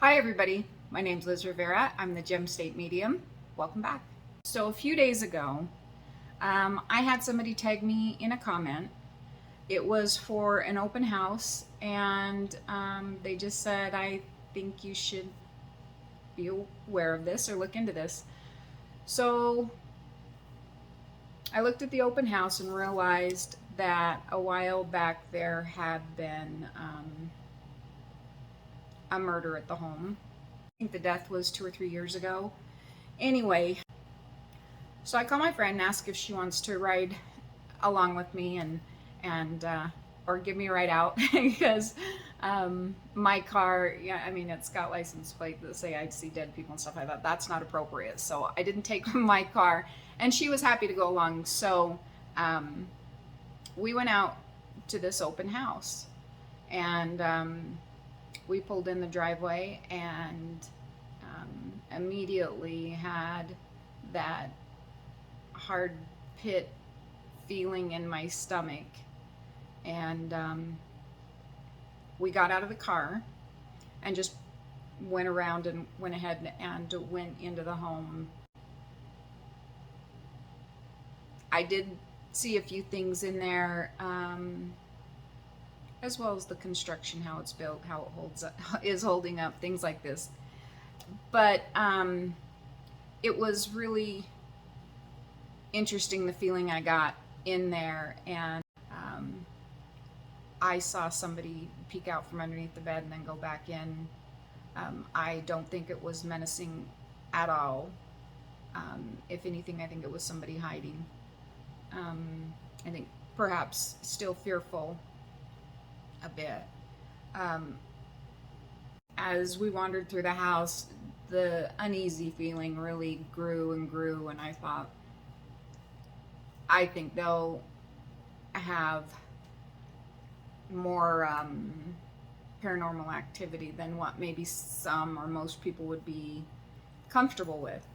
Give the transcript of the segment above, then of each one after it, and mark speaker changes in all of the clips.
Speaker 1: Hi everybody, my name's Liz Rivera. I'm the Gem State Medium. Welcome back. So a few days ago, I had somebody tag me in a comment. It was for an open house and they just said, I think you should be aware of this or look into this. So I looked at the open house and realized that a while back there had been a murder at the home. I think the death was 2 or 3 years ago. Anyway, so I call my friend and ask if she wants to ride along with me and or give me a ride out because my car, yeah, I mean, it's got license plate that say I see dead people and stuff like that. That's not appropriate. So I didn't take my car, and she was happy to go along. So we went out to this open house, and we pulled in the driveway and immediately had that hard pit feeling in my stomach. And we got out of the car and just went around and went ahead and went into the home. I did see a few things in there, as well as the construction, how it's built, how it holds up, is holding up, things like this. But it was really interesting, the feeling I got in there. And I saw somebody peek out from underneath the bed and then go back in. I don't think it was menacing at all. If anything, I think it was somebody hiding. I think perhaps still fearful a bit. As we wandered through the house, the uneasy feeling really grew and grew, and I thought, I think they'll have more paranormal activity than what maybe some or most people would be comfortable with.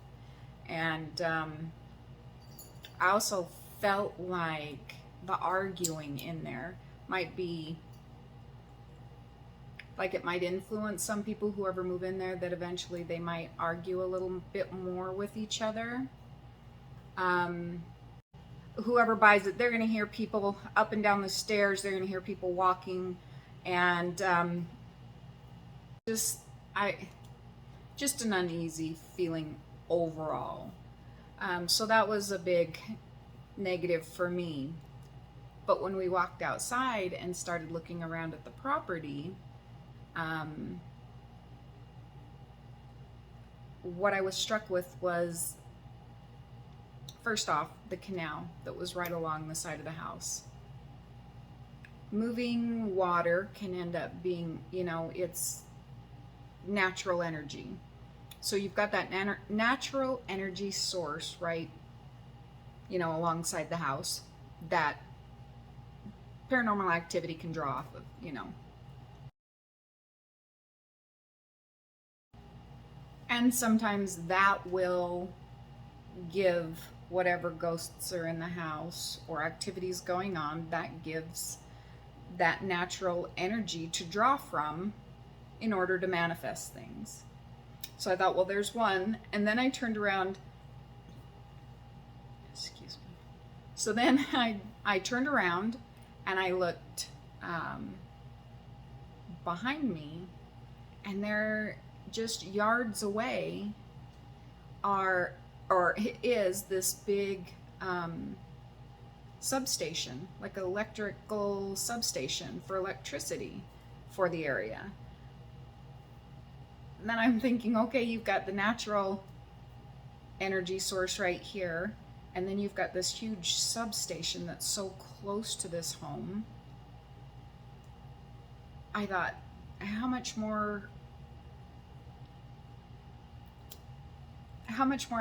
Speaker 1: And I also felt like the arguing in there might be like it might influence some people who ever move in there, that eventually they might argue a little bit more with each other. Whoever buys it, they're going to hear people up and down the stairs, they're going to hear people walking, and just an uneasy feeling overall. So that was a big negative for me. But when we walked outside and started looking around at the property, what I was struck with was, first off, the canal that was right along the side of the house. Moving water can end up being, it's natural energy. So you've got that natural energy source right, alongside the house that paranormal activity can draw off of, And sometimes that will give whatever ghosts are in the house or activities going on, that gives that natural energy to draw from in order to manifest things. So I thought, well, there's one. And then I turned around. Excuse me. So then I turned around and I looked behind me, and there, just yards away, is this big substation, like an electrical substation for electricity for the area. And then I'm thinking, okay, you've got the natural energy source right here, and then you've got this huge substation that's so close to this home. I thought, how much more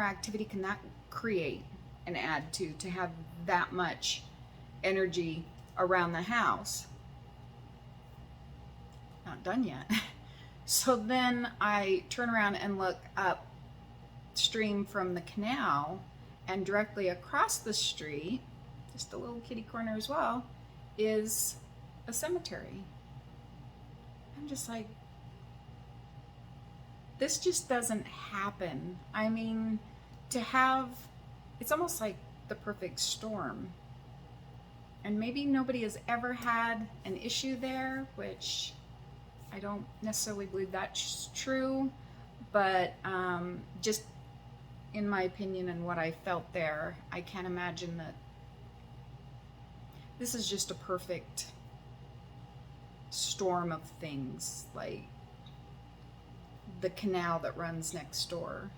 Speaker 1: activity can that create and add to have that much energy around the house? Not done yet. So then I turn around and look upstream from the canal, and directly across the street, just a little kitty corner as well, is a cemetery. I'm just like, this just doesn't happen. I mean, to have, it's almost like the perfect storm. And maybe nobody has ever had an issue there, which I don't necessarily believe that's true, but just in my opinion and what I felt there, I can't imagine that this is just a perfect storm of things, like the canal that runs next door,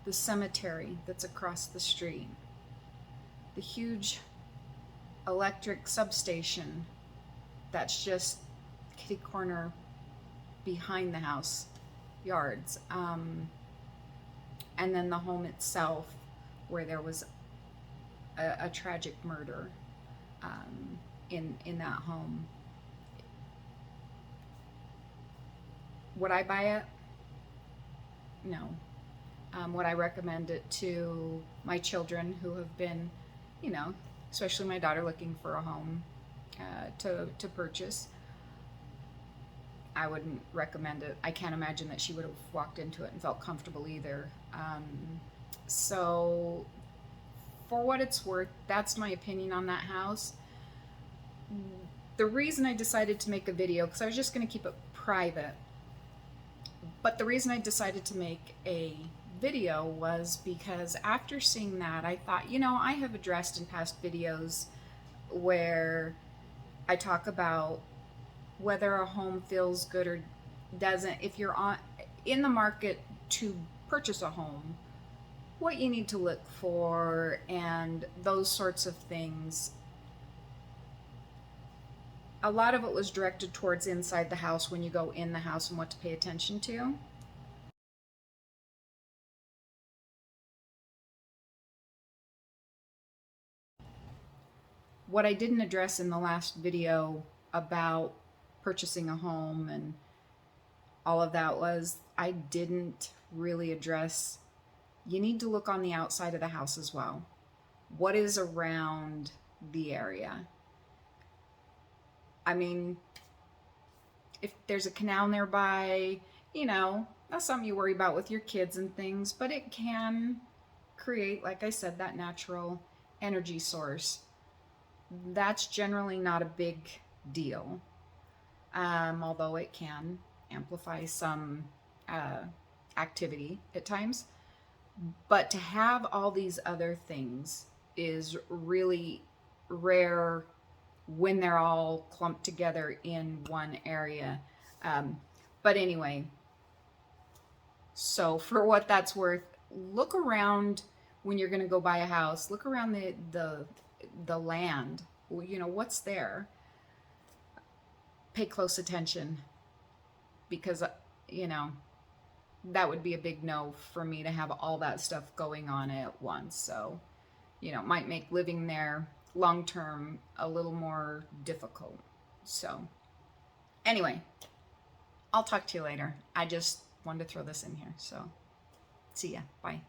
Speaker 1: the cemetery that's across the street, the huge electric substation that's just kitty corner behind the house yards, and then the home itself where there was a tragic murder in that home. Would I buy it? No. Would I recommend it to my children who have been, you know, especially my daughter looking for a home to purchase? I wouldn't recommend it. I can't imagine that she would have walked into it and felt comfortable either. So for what it's worth, that's my opinion on that house. The reason I decided to make a video, because I was just going to keep it private, but the reason I decided to make a video was because after seeing that, I thought, you know, I have addressed in past videos where I talk about whether a home feels good or doesn't. If you're in the market to purchase a home, what you need to look for and those sorts of things. A lot of it was directed towards inside the house, when you go in the house, and what to pay attention to. What I didn't address in the last video about purchasing a home and all of that was I didn't really address, you need to look on the outside of the house as well. What is around the area? I mean, if there's a canal nearby, you know, that's something you worry about with your kids and things, but it can create, like I said, that natural energy source. That's generally not a big deal, although it can amplify some activity at times. But to have all these other things is really rare when they're all clumped together in one area. But anyway, so for what that's worth, look around when you're going to go buy a house. Look around the land. You know, what's there? Pay close attention, because, you know, that would be a big no for me to have all that stuff going on at once. So, you know, it might make living there long term a little more difficult. So anyway, I'll talk to you later. I just wanted to throw this in here. So see ya. Bye.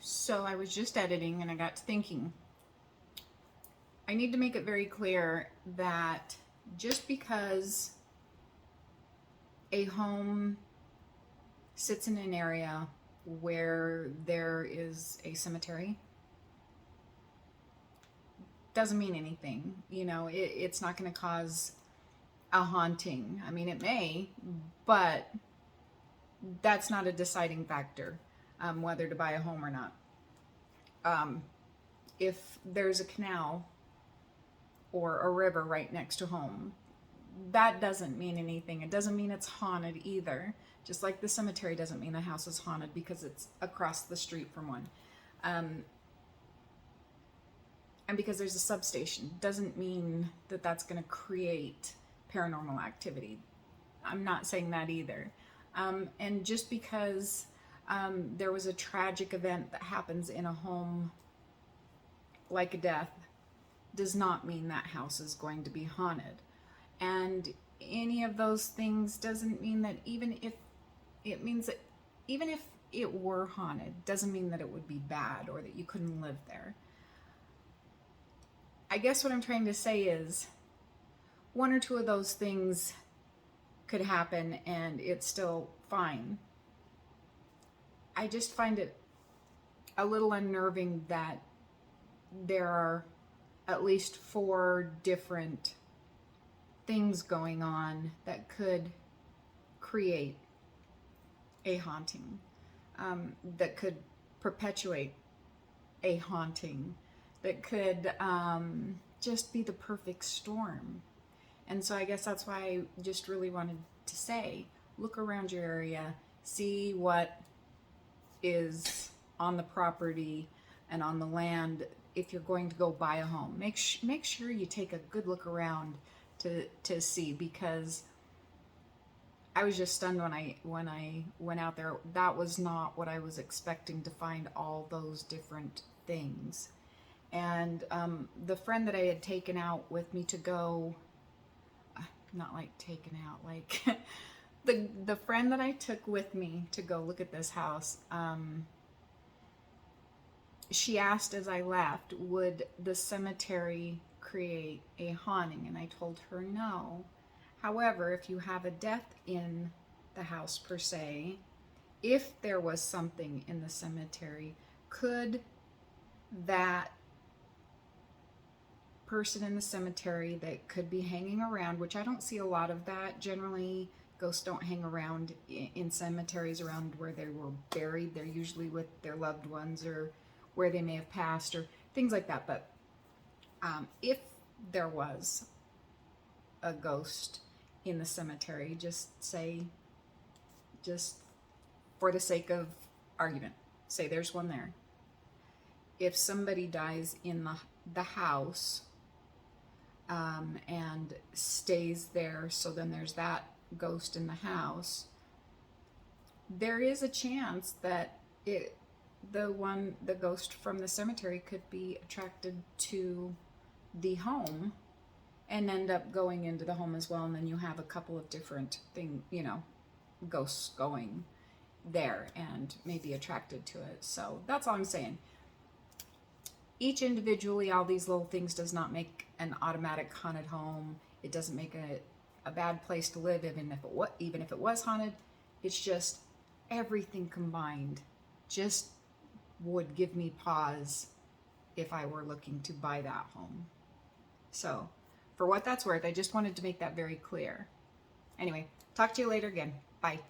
Speaker 1: So I was just editing and I got to thinking, I need to make it very clear that just because a home sits in an area where there is a cemetery doesn't mean anything. You know, it's not going to cause a haunting. I mean, it may, but that's not a deciding factor whether to buy a home or not. If there's a canal or a river right next to home, that doesn't mean anything. It doesn't mean it's haunted either. Just like the cemetery doesn't mean the house is haunted because it's across the street from one. And because there's a substation doesn't mean that that's going to create paranormal activity. I'm not saying that either. And just because there was a tragic event that happens in a home, like a death, does not mean that house is going to be haunted. And any of those things doesn't mean that even if it were haunted, doesn't mean that it would be bad or that you couldn't live there. I guess what I'm trying to say is one or two of those things could happen and it's still fine. I just find it a little unnerving that there are at least 4 different things going on that could create a haunting, that could perpetuate a haunting, that could just be the perfect storm. And so I guess that's why I just really wanted to say, look around your area, see what is on the property and on the land. If you're going to go buy a home, make sure you take a good look around to see, because I was just stunned when I went out there. That was not what I was expecting to find, all those different things. And the friend that I had taken out with me to go, not like taken out, like the friend that I took with me to go look at this house, she asked as I left, would the cemetery create a haunting? And I told her no. However, if you have a death in the house per se, if there was something in the cemetery, could that person in the cemetery that could be hanging around, which I don't see a lot of that. Generally, ghosts don't hang around in cemeteries around where they were buried. They're usually with their loved ones or where they may have passed or things like that. But if there was a ghost in the cemetery, just for the sake of argument, say there's one there. If somebody dies in the house and stays there, so then there's that ghost in the house, there is a chance that the ghost from the cemetery could be attracted to the home and end up going into the home as well, and then you have a couple of different ghosts going there and may be attracted to it. So that's all I'm saying. Each individually, all these little things does not make an automatic haunted home. It doesn't make a bad place to live, even if it was haunted. It's just everything combined just would give me pause if I were looking to buy that home. So for what that's worth, I just wanted to make that very clear. Anyway, talk to you later again. Bye.